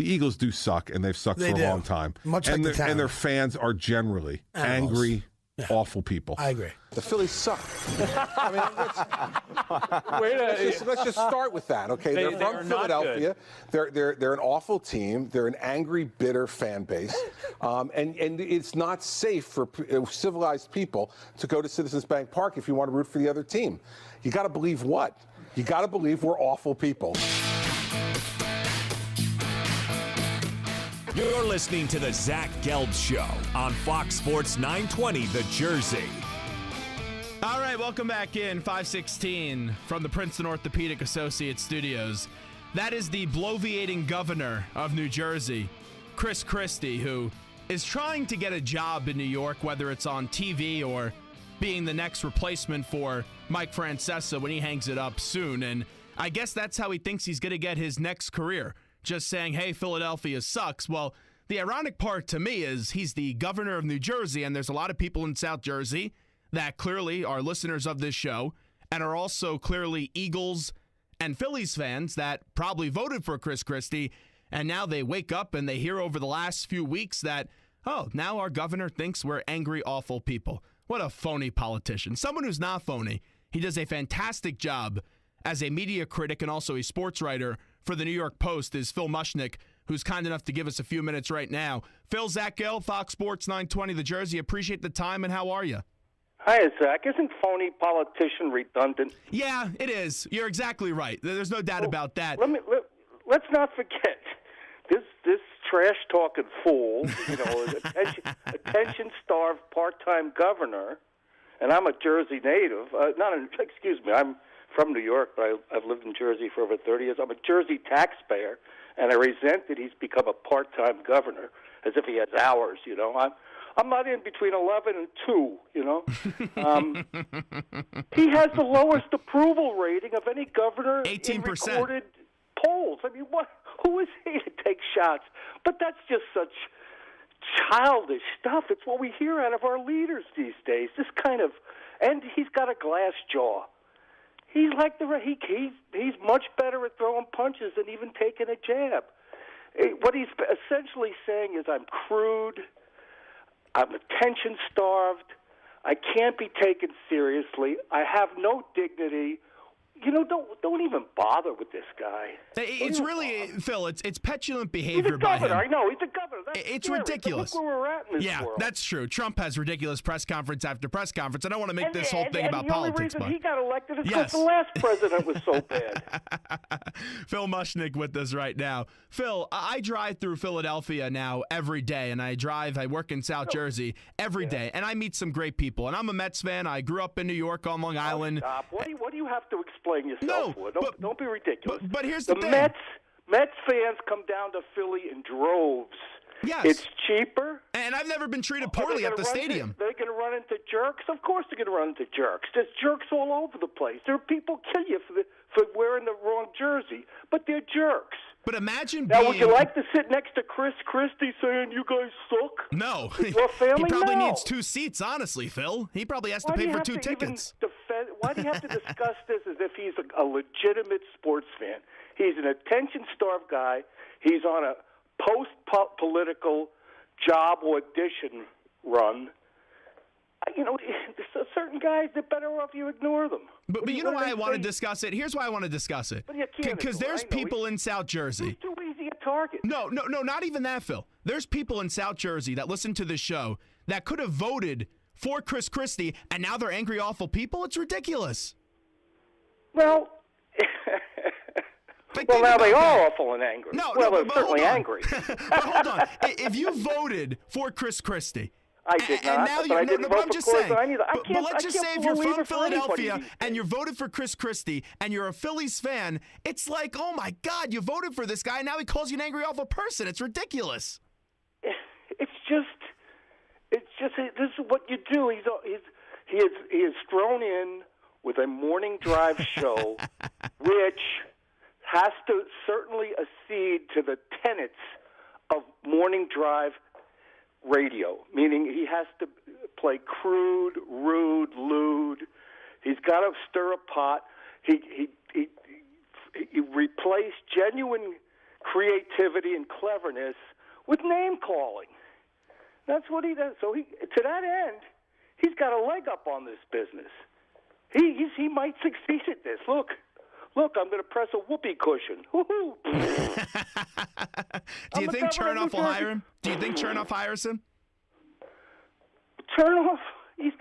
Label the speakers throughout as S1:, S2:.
S1: the Eagles do suck, and they've sucked for a long time.
S2: Much like the town.
S1: And their fans are generally angry, awful people.
S2: I agree.
S3: The Phillies suck. I mean, let's just start with that, okay? They're from Philadelphia. They're an awful team. They're an angry, bitter fan base, and it's not safe for civilized people to go to Citizens Bank Park if you want to root for the other team. You got to believe what? You got to believe we're awful people.
S4: You're listening to the Zach Gelb Show on Fox Sports 920, The Jersey.
S5: All right, welcome back in 516 from the Princeton Orthopedic Associates studios. That is the bloviating governor of New Jersey, Chris Christie, who is trying to get a job in New York, whether it's on TV or being the next replacement for Mike Francesa when he hangs it up soon. And I guess that's how he thinks he's going to get his next career. Just saying, hey, Philadelphia sucks. Well, the ironic part to me is he's the governor of New Jersey, and there's a lot of people in South Jersey that clearly are listeners of this show and are also clearly Eagles and Phillies fans that probably voted for Chris Christie, and now they wake up and they hear over the last few weeks that, oh, now our governor thinks we're angry, awful people. What a phony politician. Someone who's not phony. He does a fantastic job as a media critic and also a sports writer for the New York Post is Phil Mushnick, who's kind enough to give us a few minutes right now. Phil, Zach Gelb, Fox Sports 920, The Jersey. Appreciate the time, and how are you?
S6: Hi, Zach. Isn't phony politician redundant?
S5: Yeah, it is. You're exactly right. There's no doubt about that.
S6: Let's not forget this trash-talking fool, attention-starved part-time governor, and I'm a Jersey native. I'm from New York, but I've lived in Jersey for over 30 years. I'm a Jersey taxpayer, and I resent that he's become a part-time governor, as if he has hours, I'm not in between 11 and 2, He has the lowest approval rating of any governor
S5: 18%.
S6: in recorded polls. I mean, who is he to take shots? But that's just such childish stuff. It's what we hear out of our leaders these days. And he's got a glass jaw. He's like he's much better at throwing punches than even taking a jab. What he's essentially saying is, I'm crude, I'm attention-starved, I can't be taken seriously, I have no dignity. Don't even bother with this guy.
S5: It's really, Phil, it's petulant behavior by him.
S6: He's a governor. I know, he's a governor.
S5: It's
S6: scary.
S5: ridiculous.
S6: Look where we're at in this
S5: world. That's true. Trump has ridiculous press conference after press conference. I don't want to make this whole thing about politics.
S6: The only reason he got elected is because the last president was so bad.
S5: Phil Mushnick with us right now. Phil, I drive through Philadelphia now every day, and I work in South Jersey every day, and I meet some great people. And I'm a Mets fan. I grew up in New York on Long Island.
S6: Stop. What do you have to explain yourself for? Don't be ridiculous.
S5: But here's the thing.
S6: Mets fans come down to Philly in droves.
S5: Yes.
S6: It's cheaper.
S5: And I've never been treated poorly at the stadium.
S6: They're going to run into jerks? Of course they're going to run into jerks. There's jerks all over the place. There are people kill you for wearing the wrong jersey, but they're jerks.
S5: But imagine
S6: now, would you like to sit next to Chris Christie saying you guys suck?
S5: No.
S6: Your family?
S5: He probably needs 2 seats, honestly, Phil. He probably has to pay for 2 tickets.
S6: Why do you have to discuss this as if he's a legitimate sports fan? He's an attention-starved guy. He's on a post-political job audition run. Certain guys, they're better off you ignore them.
S5: But you know why I want to discuss it? Here's why I want to discuss it. Because there's people in South Jersey.
S6: He's too easy a target.
S5: No, not even that, Phil. There's people in South Jersey that listen to this show that could have voted for Chris Christie, and now they're angry, awful people. It's ridiculous.
S6: Well, now they are awful and angry. They're certainly angry.
S5: But hold on. If you voted for Chris Christie,
S6: I did not.
S5: And now
S6: but I didn't vote
S5: I'm just
S6: for
S5: saying. But let's just say if you're from
S6: Philadelphia
S5: and you voted for Chris Christie and you're a Phillies fan, it's like, oh my God, you voted for this guy. Now he calls you an angry, awful person. It's ridiculous.
S6: It's just this is what you do. He is thrown in with a morning drive show, which has to certainly accede to the tenets of morning drive radio, meaning he has to play crude, rude, lewd. He's got to stir a pot. He replaced genuine creativity and cleverness with name calling. That's what he does. So to that end, he's got a leg up on this business. He might succeed at this. Look, I'm going to press a whoopee cushion. Woohoo!
S5: Do you think Chernoff will hire him? Do you think Chernoff hires him?
S6: Chernoff, he's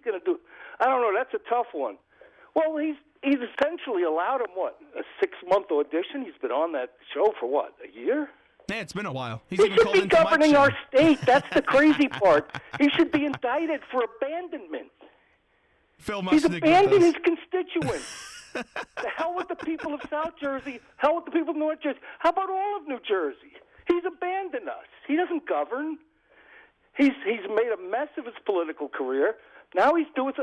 S6: going to do. I don't know. That's a tough one. Well, he's essentially allowed him a 6-month audition. He's been on that show for what, a year?
S5: Yeah, it's been a while.
S6: He should be governing our state. That's the crazy part. He should be indicted for abandonment.
S5: Phil Mushnick.
S6: He's abandoned his constituents. The hell with the people of South Jersey. Hell with the people of North Jersey. How about all of New Jersey? He's abandoned us. He doesn't govern. He's made a mess of his political career. Now he's doing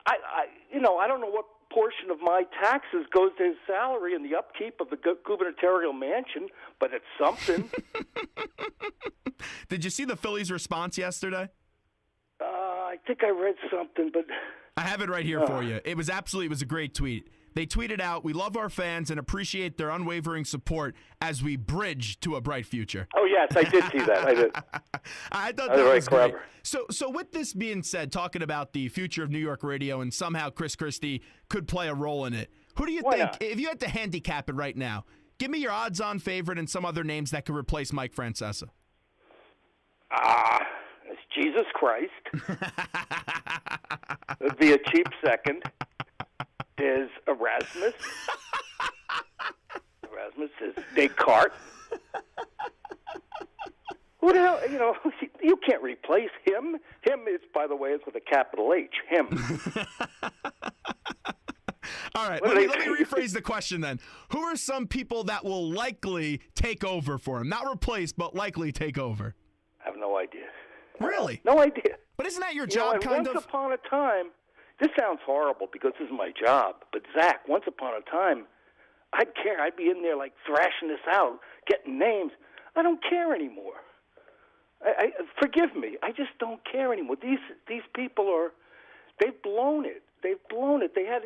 S6: I don't know what portion of my taxes goes to his salary and the upkeep of the gubernatorial mansion, but it's something.
S5: Did you see the Phillies' response yesterday?
S6: I think I read something, but
S5: I have it right here for you. It was a great tweet. They tweeted out, "We love our fans and appreciate their unwavering support as we bridge to a bright future."
S6: Oh, yes, I did see that. I did.
S5: I thought that was
S6: clever.
S5: Great. So with this being said, talking about the future of New York radio and somehow Chris Christie could play a role in it, who do you think, if you had to handicap it right now, give me your odds-on favorite and some other names that could replace Mike Francesa?
S6: It's Jesus Christ. It'd be a cheap second. There's Erasmus. Erasmus is Descartes. Who the hell, you can't replace him. Him is, by the way, is with a capital H. Him.
S5: All right, let me rephrase the question then. Who are some people that will likely take over for him? Not replace, but likely take over.
S6: I have no idea.
S5: Really?
S6: No idea.
S5: But isn't that your job, kind of?
S6: Once upon a time, this sounds horrible because this is my job, but Zach, once upon a time, I'd care. I'd be in there like thrashing this out, getting names. I don't care anymore. Forgive me. I just don't care anymore. These people they've blown it. They've blown it. They had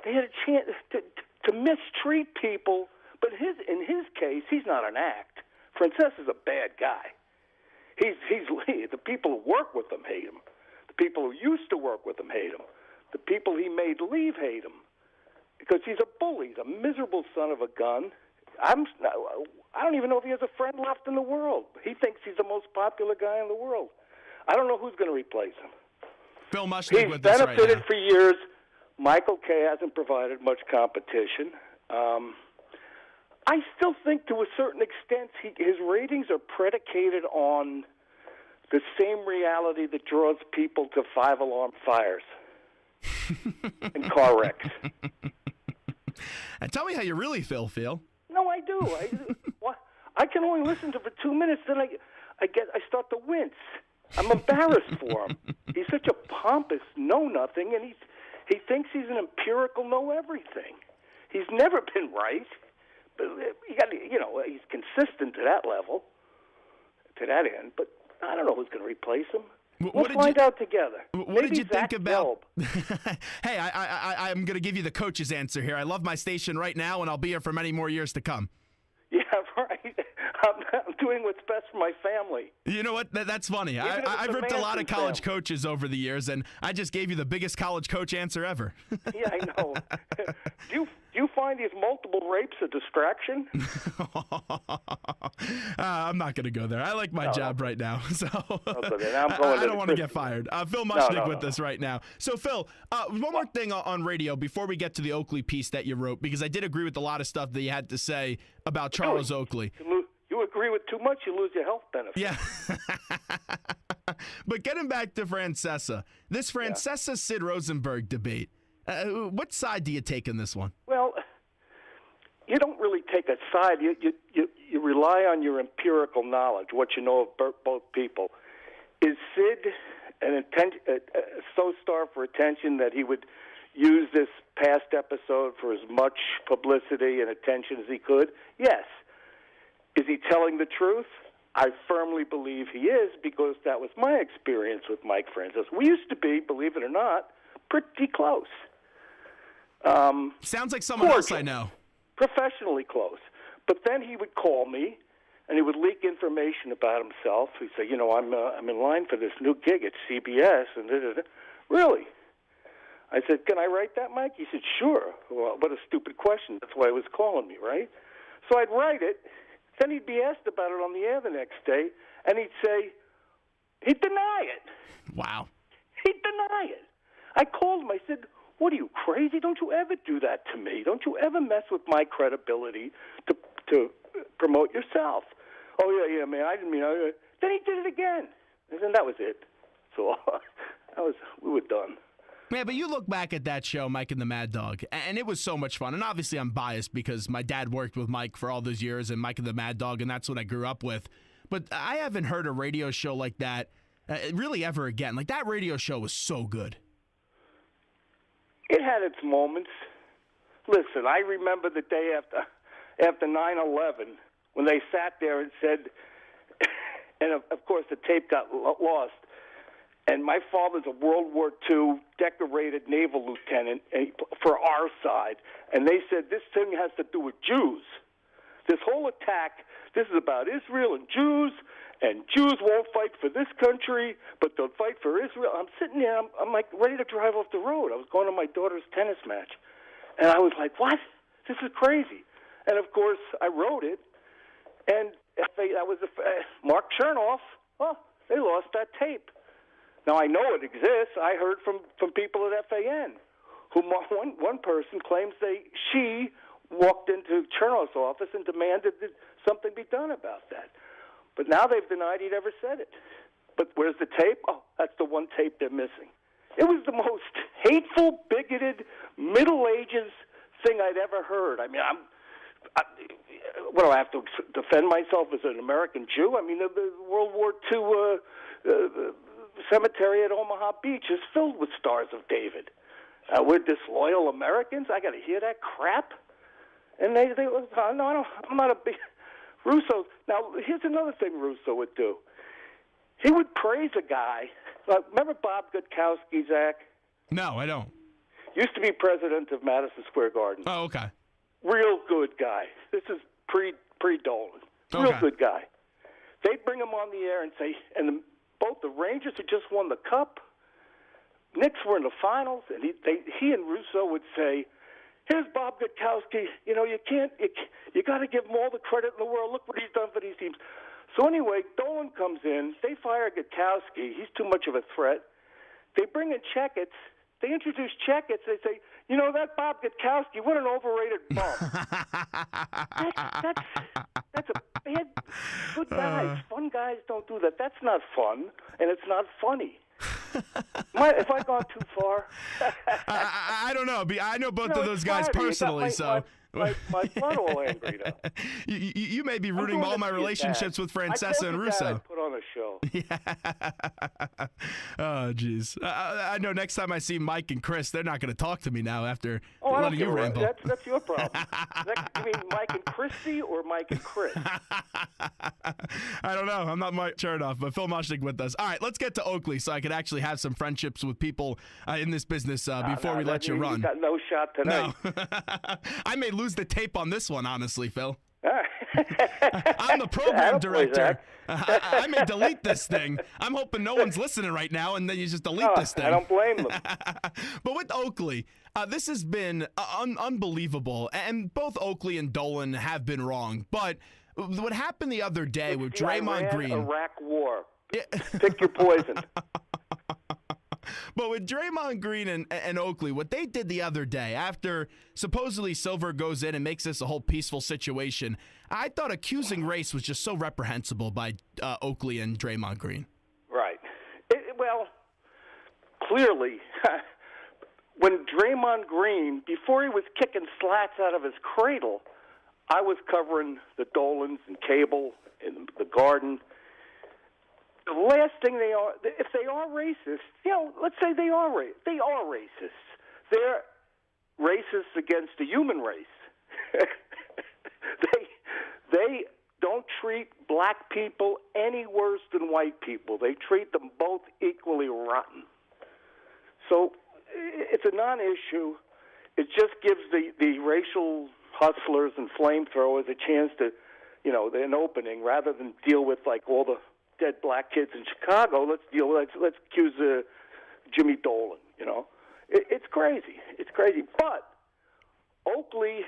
S6: a chance to mistreat people, but in his case, he's not an act. Francesa's a bad guy. The people who work with him hate him. The people who used to work with him hate him. The people he made leave hate him because he's a bully. He's a miserable son of a gun. I don't even know if he has a friend left in the world. He thinks he's the most popular guy in the world. I don't know who's going to replace him.
S5: Phil Mushnick with us right now.
S6: He's benefited for years. Michael Kay hasn't provided much competition. I still think to a certain extent his ratings are predicated on the same reality that draws people to 5-alarm fires and car wrecks.
S5: And tell me how you really feel, Phil.
S6: No, I do. I can only listen to it for 2 minutes, then I start to wince. I'm embarrassed for him. He's such a pompous know-nothing, and he thinks he's an empirical know-everything. He's never been right. But he's consistent to that level, to that end. But I don't know who's going to replace him. We'll find out together.
S5: What did you think about?
S6: Gelb.
S5: Hey, I'm going to give you the coach's answer here. I love my station right now, and I'll be here for many more years to come.
S6: Yeah, right. I'm doing what's best for my family.
S5: You know what? That's funny. I've ripped a lot of college coaches over the years, and I just gave you the biggest college coach answer ever.
S6: Yeah, I know. Do you find these multiple rapes a distraction?
S5: I'm not going to go there. I like my job right now, so
S6: I
S5: don't want to get fired. Phil Mushnick with us right now. So, Phil, one more thing on radio before we get to the Oakley piece that you wrote, because I did agree with a lot of stuff that you had to say about Charles Oakley.
S6: You agree with too much, you lose your health benefits.
S5: Yeah. But getting back to Francesa, this Francesa-Sid Rosenberg debate, what side do you take in this one?
S6: Well, you don't really take a side. You rely on your empirical knowledge, what you know of both people. Is Sid so starved for attention that he would use this past episode for as much publicity and attention as he could? Yes. Is he telling the truth? I firmly believe he is, because that was my experience with Mike Francesa. We used to be, believe it or not, pretty close.
S5: Sounds like someone else I know.
S6: Professionally close. But then he would call me, and he would leak information about himself. He'd say, I'm in line for this new gig at CBS, and da-da-da. Really? I said, can I write that, Mike? He said, sure. Well, what a stupid question. That's why he was calling me, right? So I'd write it. Then he'd be asked about it on the air the next day, and he'd deny it.
S5: Wow.
S6: He'd deny it. I called him. I said, what are you, crazy? Don't you ever do that to me. Don't you ever mess with my credibility to promote yourself. Oh, yeah, man, I didn't mean it. Then he did it again. And then that was it. So we were done.
S5: Yeah, but you look back at that show, Mike and the Mad Dog, and it was so much fun. And obviously I'm biased because my dad worked with Mike for all those years and Mike and the Mad Dog, and that's what I grew up with. But I haven't heard a radio show like that really ever again. Like, that radio show was so good.
S6: It had its moments. Listen, I remember the day after 9/11 when they sat there and said, and of course the tape got lost, and my father's a World War II decorated naval lieutenant for our side, and they said this thing has to do with Jews. This whole attack, this is about Israel and Jews won't fight for this country, but they'll fight for Israel. I'm sitting there, I'm like ready to drive off the road. I was going to my daughter's tennis match, and I was like, what? This is crazy. And, of course, I wrote it, and that was Mark Chernoff. Well, they lost that tape. Now, I know it exists. I heard from people at FAN, who one person claims she walked into Chernoff's office and demanded that something be done about that. But now they've denied he'd ever said it. But where's the tape? Oh, that's the one tape they're missing. It was the most hateful, bigoted, Middle Ages thing I'd ever heard. I mean, what do I have to defend myself as an American Jew? I mean, the World War II cemetery at Omaha Beach is filled with Stars of David. We're disloyal Americans. I got to hear that crap. And they no, I'm not a big Russo. Now, here's another thing Russo would do. He would praise a guy. Remember Bob Gutkowski, Zach?
S5: No, I don't.
S6: Used to be president of Madison Square Garden.
S5: Oh, okay.
S6: Real good guy. This is pre-Dolan. Real good guy. They'd bring him on the air and say, both the Rangers had just won the Cup, Knicks were in the finals, and he and Russo would say, here's Bob Gutkowski. You got to give him all the credit in the world. Look what he's done for these teams. So anyway, Dolan comes in. They fire Gutkowski. He's too much of a threat. They bring in Checketts. They introduce Checketts. They say, that Bob Gutkowski, what an overrated bum. That's a bad, good guys. Fun guys don't do that. That's not fun, and it's not funny. Have I gone too far?
S5: I don't know. I know both of those guys personally, so.
S6: My son all angry now.
S5: You may be rooting all my relationships with Francesa and Russo.
S6: I put on a show.
S5: Yeah. Oh, jeez. I know next time I see Mike and Chris, they're not going to talk to me now after letting you ramble.
S6: That's your problem. You mean Mike and Christie or Mike and Chris?
S5: I don't know. I'm not Mike Chernoff, but Phil Mushnick with us. All right, let's get to Oakley so I could actually have some friendships with people in this business before we let you run.
S6: You got no shot tonight.
S5: No. I may lose the tape on this one, honestly, Phil. I'm the program director. I may delete this thing. I'm hoping no one's listening right now, and then you just delete this thing.
S6: I don't blame them.
S5: But with Oakley, this has been unbelievable, and both Oakley and Dolan have been wrong. But what happened the other day with Draymond Green,
S6: Iraq War. Pick your poison.
S5: But with Draymond Green and Oakley, what they did the other day, after supposedly Silver goes in and makes this a whole peaceful situation, I thought accusing race was just so reprehensible by Oakley and Draymond Green.
S6: Right. Well, clearly, when Draymond Green, before he was kicking slats out of his cradle, I was covering the Dolans and cable in the Garden. The last thing they are, if they are racist, let's say they are racist. They're racist against the human race. They don't treat black people any worse than white people. They treat them both equally rotten. So it's a non-issue. It just gives the racial hustlers and flamethrowers a chance to, an opening rather than deal with like all the dead black kids in Chicago. Let's accuse Jimmy Dolan. It's crazy. It's crazy. But Oakley,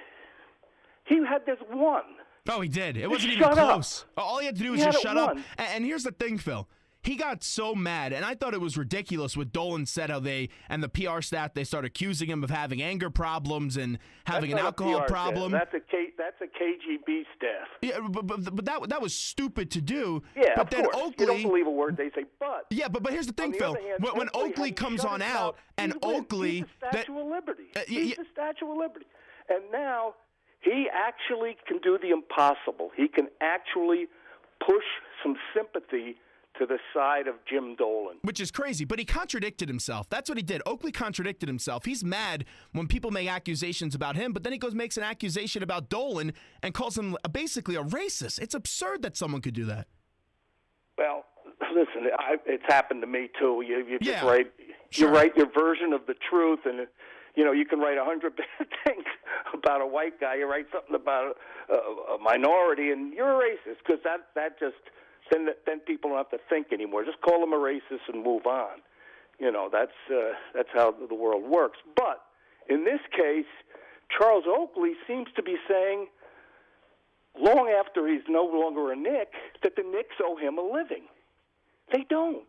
S6: he had this one.
S5: Oh, he did. It wasn't even close. All he had to do was just shut up.
S6: One.
S5: And here's the thing, Phil. He got so mad, and I thought it was ridiculous what Dolan said, how they and the PR staff, they started accusing him of having anger problems and having an alcohol problem.
S6: That's a KGB staff.
S5: Yeah, but that was stupid to do.
S6: Yeah,
S5: but
S6: of
S5: then
S6: course.
S5: Oakley,
S6: you don't believe a word they say, but.
S5: Yeah, but here's the thing, Phil. When Oakley comes on out, and Oakley.
S6: He's the Statue of Liberty.
S5: He's
S6: the Statue of Liberty. And now he actually can do the impossible. He can actually push some sympathy to the side of Jim Dolan.
S5: Which is crazy, but he contradicted himself. That's what he did. Oakley contradicted himself. He's mad when people make accusations about him, but then he makes an accusation about Dolan and calls him basically a racist. It's absurd that someone could do that.
S6: Well, listen, it's happened to me too. You just write,
S5: sure.
S6: You write your version of the truth, and you can write 100 bad things about a white guy. You write something about a minority, and you're a racist because that just. Then people don't have to think anymore. Just call them a racist and move on. That's how the world works. But in this case, Charles Oakley seems to be saying, long after he's no longer a Knick, that the Knicks owe him a living. They don't.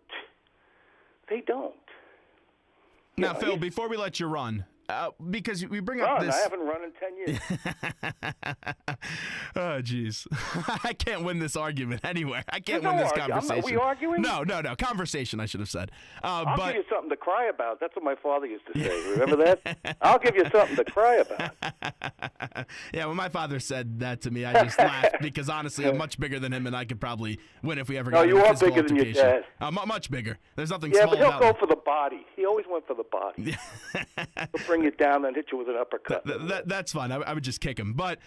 S5: Now, Phil, before we let you run, because we bring up this.
S6: I haven't run in 10 years.
S5: Oh, jeez. I can't win this argument anywhere. I can't
S6: There's
S5: win
S6: no
S5: this
S6: argument.
S5: conversation.
S6: Are we arguing?
S5: No. Conversation, I should have said.
S6: I'll give you something to cry about. That's what my father used to say. Remember that? I'll give you something to cry about.
S5: Yeah, when my father said that to me, I just laughed because, honestly, I'm much bigger than him, and I could probably win if we ever got
S6: you
S5: into a
S6: are
S5: physical
S6: bigger than your
S5: altercation.
S6: dad.
S5: Much bigger. There's nothing
S6: Yeah,
S5: small
S6: but he'll
S5: about
S6: go
S5: me.
S6: for the body. He always went for the body. He'll bring you down and hit you with an uppercut.
S5: That's fine. I would just kick him. But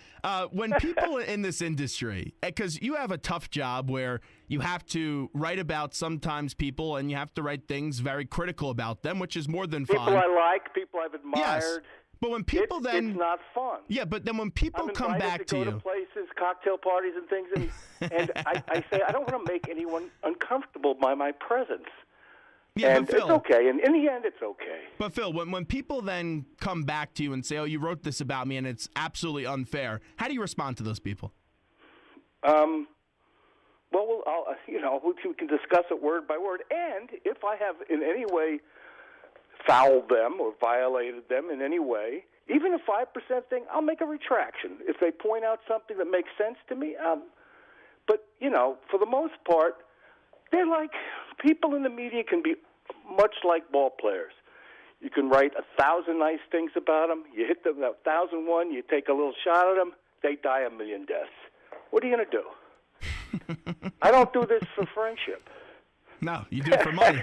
S5: when people in this industry, because you have a tough job where you have to write about sometimes people and you have to write things very critical about them, which is more than fun.
S6: People I like, people I've admired.
S5: Yes. But when people
S6: it's not fun.
S5: Yeah, but then when people come back to
S6: I'm
S5: you.
S6: invited to go to places, cocktail parties and things, and I say, I don't want to make anyone uncomfortable by my presence.
S5: Yeah,
S6: and
S5: but Phil,
S6: it's okay. And in the end, it's okay.
S5: But Phil, when people then come back to you and say, "Oh, you wrote this about me, and it's absolutely unfair," how do you respond to those people?
S6: Well, we can discuss it word by word. And if I have in any way fouled them or violated them in any way, even a 5% thing, I'll make a retraction. If they point out something that makes sense to me, but for the most part, they're like people in the media can be much like ball players. You can write 1,000 nice things about them. You hit them 1,001. You take a little shot at them. They die a million deaths. What are you going to do? I don't do this for friendship.
S5: No, you do it for money.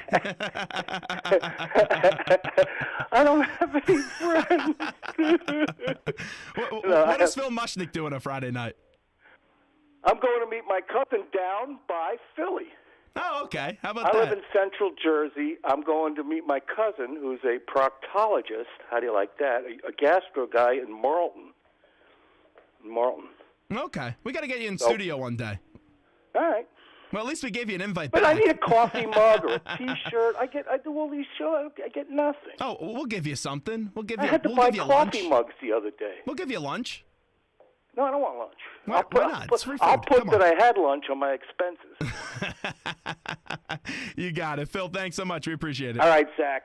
S6: I don't have any friends.
S5: What does Phil Mushnick do on a Friday night?
S6: I'm going to meet my cousin down by Philly.
S5: Oh, okay. How about that?
S6: I live in Central Jersey. I'm going to meet my cousin, who's a proctologist. How do you like that? A gastro guy in Marlton.
S5: Okay. We got to get you in studio one day.
S6: All right.
S5: Well, at least we gave you an invite
S6: but
S5: back.
S6: I need a coffee mug or a T-shirt. I do all these shows. I get nothing.
S5: Oh, we'll give you something. We'll give
S6: I
S5: you.
S6: had to
S5: we'll
S6: buy
S5: give you
S6: coffee
S5: lunch.
S6: mugs the other day.
S5: We'll give you lunch.
S6: No, I don't want lunch.
S5: Why not? It's free food.
S6: I'll put
S5: Come
S6: that
S5: on.
S6: I had lunch on my expenses.
S5: You got it. Phil, thanks so much. We appreciate it.
S6: All right, Zach.